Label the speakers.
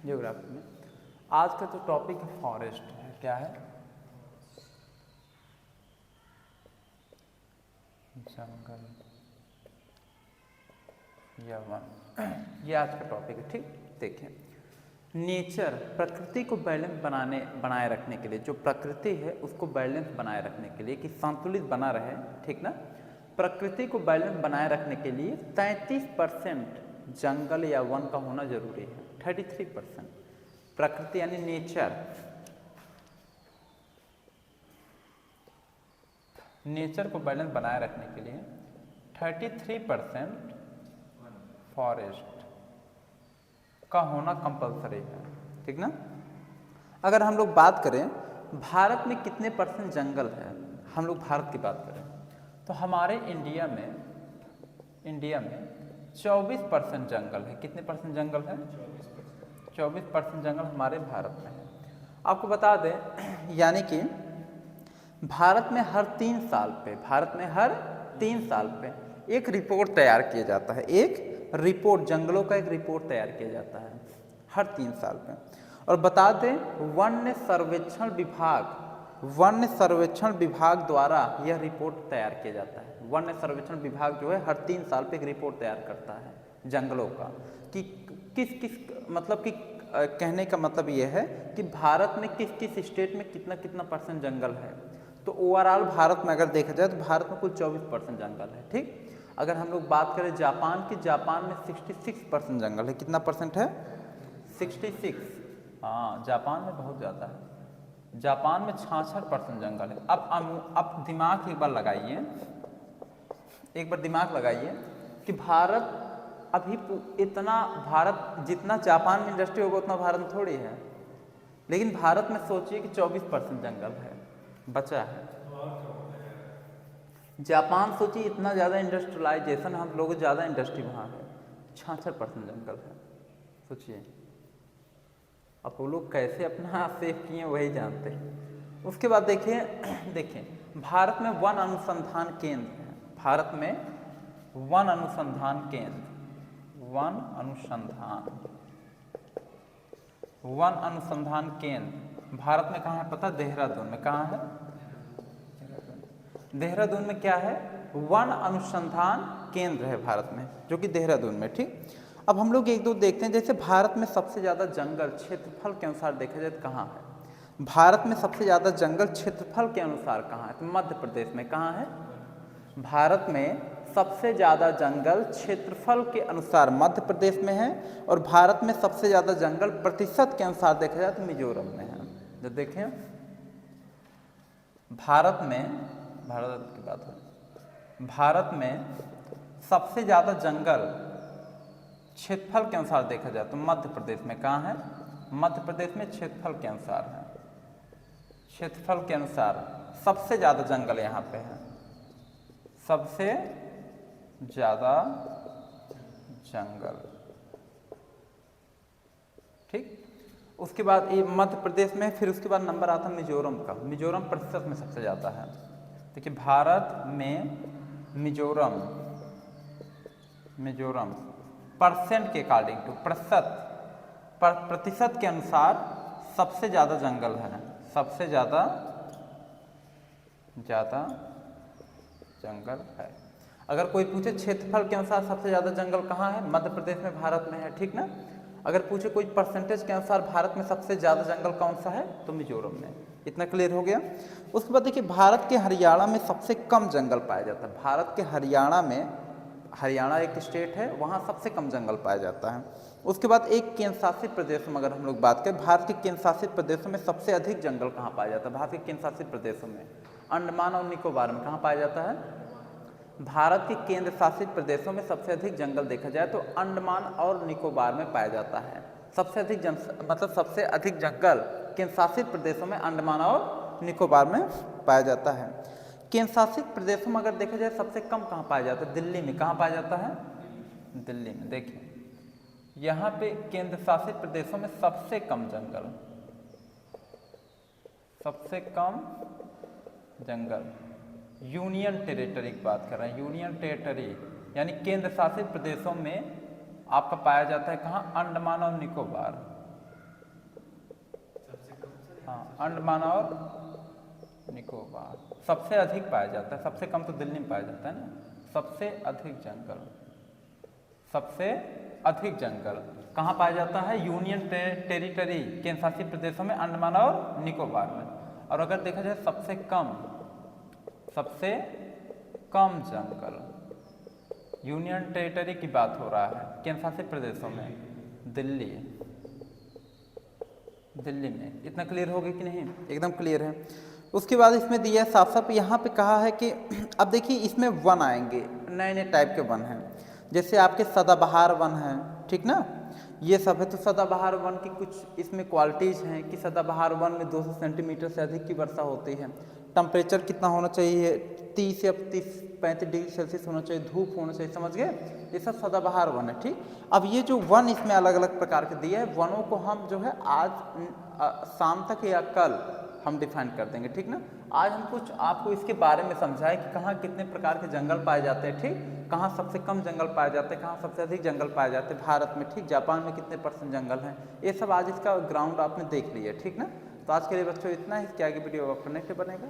Speaker 1: Geography में आज का जो टॉपिक है फॉरेस्ट है। क्या है? जंगल या वन, ये आज का टॉपिक है। ठीक, देखिए नेचर प्रकृति को बैलेंस बनाए रखने के लिए, जो प्रकृति है उसको बैलेंस बनाए रखने के लिए कि संतुलित बना रहे, ठीक ना, प्रकृति को बैलेंस बनाए रखने के लिए 33% जंगल या वन का होना जरूरी है। 33% प्रकृति यानी नेचर को बैलेंस बनाए रखने के लिए 33% फॉरेस्ट का होना कंपलसरी है, ठीक ना। अगर हम लोग बात करें भारत में कितने परसेंट जंगल है, हम लोग भारत की बात करें तो हमारे इंडिया में 24% जंगल है। कितने परसेंट जंगल है? 24% जंगल हमारे भारत में है। आपको बता दें यानी कि भारत में हर 3 साल पे एक रिपोर्ट तैयार किया जाता है। एक रिपोर्ट, जंगलों का एक रिपोर्ट तैयार किया जाता है हर 3 साल पे। और बता दें वन्य सर्वेक्षण विभाग द्वारा यह रिपोर्ट तैयार किया जाता है। वन्य सर्वेक्षण विभाग जो है हर 3 साल पे एक रिपोर्ट तैयार करता है जंगलों का कि किस मतलब कि कहने का मतलब ये है कि भारत में किस स्टेट में कितना परसेंट जंगल है। तो ओवरऑल भारत में अगर देखा जाए तो भारत में कुल 24% जंगल है। ठीक, अगर हम लोग बात करें जापान की, जापान में 66% जंगल है। कितना परसेंट है? 66। हाँ, जापान में बहुत ज़्यादा है। जापान में 66% जंगल है। अब दिमाग एक बार लगाइए कि भारत अभी भारत जितना जापान में इंडस्ट्री होगा उतना भारत में थोड़ी है, लेकिन भारत में सोचिए कि 24% जंगल है बचा है। जापान सोचिए इतना ज़्यादा इंडस्ट्रियलाइजेशन, हम लोग ज़्यादा इंडस्ट्री वहाँ है, 66% जंगल है। सोचिए अब वो लोग कैसे अपना सेफ किए वही जानते हैं। उसके बाद देखिए भारत में वन अनुसंधान केंद्र है। भारत में वन अनुसंधान केंद्र भारत में कहाँ है पता? देहरादून में। कहाँ है? देहरादून में क्या है? वन अनुसंधान केंद्र है भारत में, जो कि देहरादून में। ठीक, अब हम लोग एक दो देखते हैं। जैसे भारत में सबसे ज़्यादा जंगल क्षेत्रफल के अनुसार देखा जाए तो कहाँ है? भारत में सबसे ज़्यादा जंगल क्षेत्रफल के अनुसार कहाँ है? तो मध्य प्रदेश में। कहाँ है? भारत में सबसे ज़्यादा जंगल क्षेत्रफल के अनुसार मध्य प्रदेश में है, और भारत में सबसे ज़्यादा जंगल प्रतिशत के अनुसार देखा जाए तो मिजोरम में है। जो देखें भारत में सबसे ज़्यादा जंगल क्षेत्रफल के अनुसार देखा जाए तो मध्य प्रदेश में। कहाँ है? मध्य प्रदेश में क्षेत्रफल के अनुसार है। क्षेत्रफल के अनुसार सबसे ज़्यादा जंगल यहाँ पे है, सबसे ज़्यादा जंगल। ठीक, उसके बाद ये मध्य प्रदेश में, फिर उसके बाद नंबर आता है मिजोरम का। मिजोरम प्रतिशत में सबसे ज़्यादा है। देखिए भारत में मिजोरम परसेंट के अकॉर्डिंग टू प्रतिशत के अनुसार सबसे ज़्यादा जंगल है। सबसे ज़्यादा जंगल है। अगर कोई पूछे क्षेत्रफल के अनुसार सबसे ज़्यादा जंगल कहाँ है? मध्य प्रदेश में, भारत में है। ठीक ना। अगर पूछे कोई परसेंटेज के अनुसार भारत में सबसे ज़्यादा जंगल कौन सा है, तो मिजोरम में। इतना क्लियर हो गया। उसके बाद देखिए भारत के हरियाणा में सबसे कम जंगल पाया जाता है। भारत के हरियाणा एक स्टेट है, वहाँ सबसे कम जंगल पाया जाता है। उसके बाद एक केंद्र शासित प्रदेश में अगर हम लोग बात करें, भारत के केंद्र शासित प्रदेशों में सबसे अधिक जंगल कहाँ पाया जाता है? भारत के केंद्र शासित प्रदेशों में अंडमान और निकोबार में। कहाँ पाया जाता है? भारत के केंद्र शासित प्रदेशों में सबसे अधिक जंगल देखा जाए तो अंडमान और निकोबार में पाया जाता है। सबसे अधिक जंगल केंद्र शासित प्रदेशों में अंडमान और निकोबार में पाया जाता है। केंद्र शासित प्रदेशों में अगर देखा जाए सबसे कम कहाँ पाया जाता है? दिल्ली में। कहाँ पाया जाता है? दिल्ली में। देखिए यहाँ पे केंद्र शासित प्रदेशों में सबसे कम जंगल यूनियन टेरिटरी की बात कर रहे हैं। यूनियन टेरिटरी यानी केंद्र शासित प्रदेशों में आपका पाया जाता है कहाँ? अंडमान और निकोबार। हाँ, अंडमान और निकोबार सबसे अधिक पाया जाता है, सबसे कम तो दिल्ली में पाया जाता है ना। सबसे अधिक जंगल कहाँ पाया जाता है? यूनियन टेरिटरी केंद्र शासित प्रदेशों में, अंडमान और निकोबार में। और अगर देखा जाए सबसे कम जंगल, यूनियन टेरिटरी की बात हो रहा है, केंद्र शासित प्रदेशों में दिल्ली में। इतना क्लियर हो गया कि नहीं? एकदम क्लियर है। उसके बाद इसमें दिया है साफ साफ, यहाँ पे कहा है कि अब देखिए इसमें वन आएंगे, नए नए टाइप के वन हैं, जैसे आपके सदाबहार वन हैं, ठीक ना, ये सब है। तो सदाबहार वन की कुछ इसमें क्वालिटीज़ हैं कि सदाबहार वन में 200 सेंटीमीटर से अधिक की वर्षा होती है। टेम्परेचर कितना होना चाहिए? 30 या 35 डिग्री सेल्सियस होना चाहिए, धूप होना चाहिए, समझ गए? ये सब सदाबहार वन है, ठीक। अब ये जो वन इसमें अलग अलग प्रकार के दिए हैं, वनों को हम जो है आज शाम तक या कल हम डिफाइन कर देंगे, ठीक ना। आज हम कुछ आपको इसके बारे में समझाएं कि कहाँ कितने प्रकार के जंगल पाए जाते हैं, ठीक, कहाँ सबसे कम जंगल पाए जाते हैं, कहाँ सबसे अधिक जंगल पाए जाते हैं भारत में, ठीक, जापान में कितने % जंगल हैं, ये सब आज इसका ग्राउंड आपने देख लिया, ठीक ना। तो आज के लिए बच्चों इतना ही, इसके आगे वीडियो आपको नेक्स्ट बनेगा।